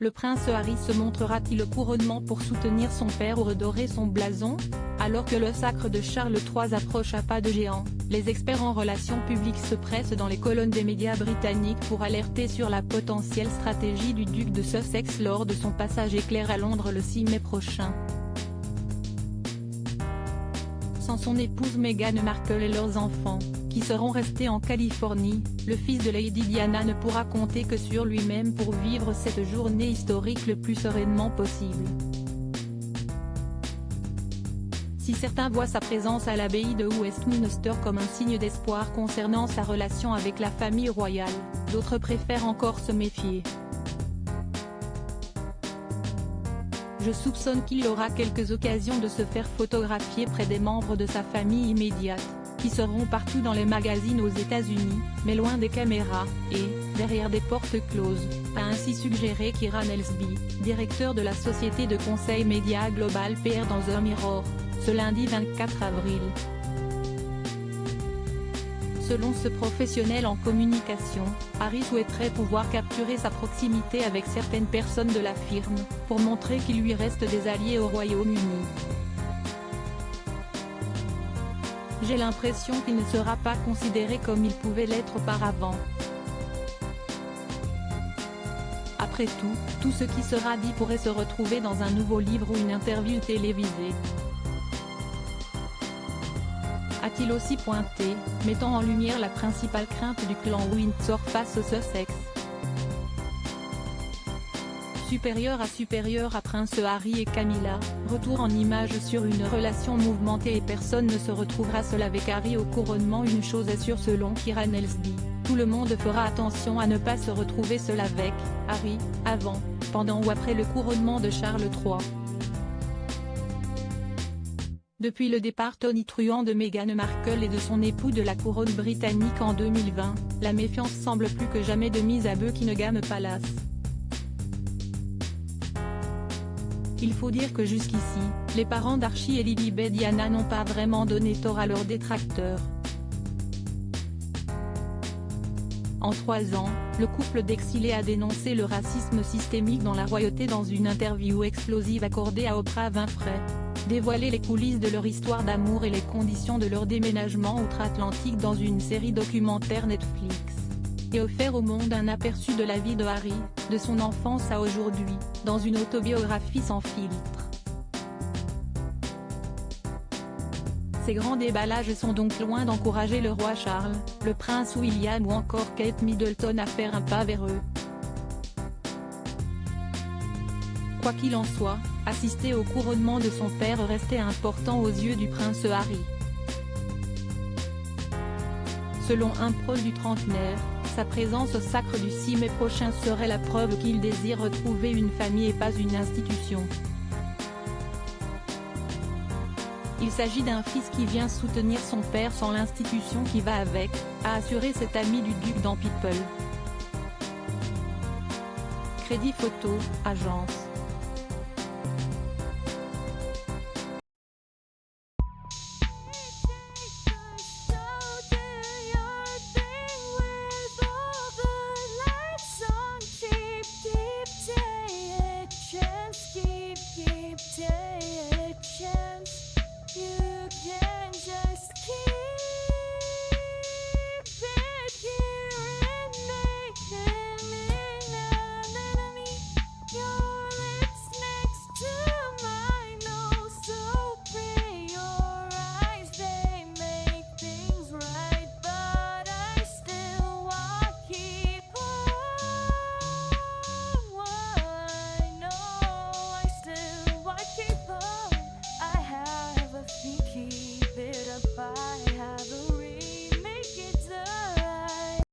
Le prince Harry se montrera-t-il au couronnement pour soutenir son père ou redorer son blason? Alors que le sacre de Charles III approche à pas de géant, les experts en relations publiques se pressent dans les colonnes des médias britanniques pour alerter sur la potentielle stratégie du duc de Sussex lors de son passage éclair à Londres le 6 mai prochain. Sans son épouse Meghan Markle et leurs enfants, qui seront restés en Californie, le fils de Lady Diana ne pourra compter que sur lui-même pour vivre cette journée historique le plus sereinement possible. Si certains voient sa présence à l'abbaye de Westminster comme un signe d'espoir concernant sa relation avec la famille royale, d'autres préfèrent encore se méfier. Je soupçonne qu'il aura quelques occasions de se faire photographier près des membres de sa famille immédiate, qui seront partout dans les magazines aux États-Unis, mais loin des caméras, et, derrière des portes closes, a ainsi suggéré Kieran Elsby, directeur de la société de conseil média Global PR dans The Mirror, ce lundi 24 avril. Selon ce professionnel en communication, Harry souhaiterait pouvoir capturer sa proximité avec certaines personnes de la firme, pour montrer qu'il lui reste des alliés au Royaume-Uni. J'ai l'impression qu'il ne sera pas considéré comme il pouvait l'être auparavant. Après tout ce qui sera dit pourrait se retrouver dans un nouveau livre ou une interview télévisée. A-t-il aussi pointé, mettant en lumière la principale crainte du clan Windsor face au Sussex. Supérieur à Prince Harry et Camilla, retour en images sur une relation mouvementée et personne ne se retrouvera seul avec Harry au couronnement. Une chose est sûre selon Kieran Elsby, tout le monde fera attention à ne pas se retrouver seul avec Harry, avant, pendant ou après le couronnement de Charles III. Depuis le départ tonitruant de Meghan Markle et de son époux de la couronne britannique en 2020, la méfiance semble plus que jamais de mise à Buckingham Palace. Il faut dire que jusqu'ici, les parents d'Archie et Lilibet Diana n'ont pas vraiment donné tort à leurs détracteurs. En 3 ans, le couple d'exilés a dénoncé le racisme systémique dans la royauté dans une interview explosive accordée à Oprah Winfrey, dévoilé les coulisses de leur histoire d'amour et les conditions de leur déménagement outre-Atlantique dans une série documentaire Netflix, et offert au monde un aperçu de la vie de Harry, de son enfance à aujourd'hui, dans une autobiographie sans filtre. Ces grands déballages sont donc loin d'encourager le roi Charles, le prince William ou encore Kate Middleton à faire un pas vers eux. Quoi qu'il en soit, assister au couronnement de son père restait important aux yeux du prince Harry. Selon un proche du trentenaire, sa présence au sacre du 6 mai prochain serait la preuve qu'il désire retrouver une famille et pas une institution. Il s'agit d'un fils qui vient soutenir son père sans l'institution qui va avec, a assuré cet ami du duc dans People. Crédit photo, agence.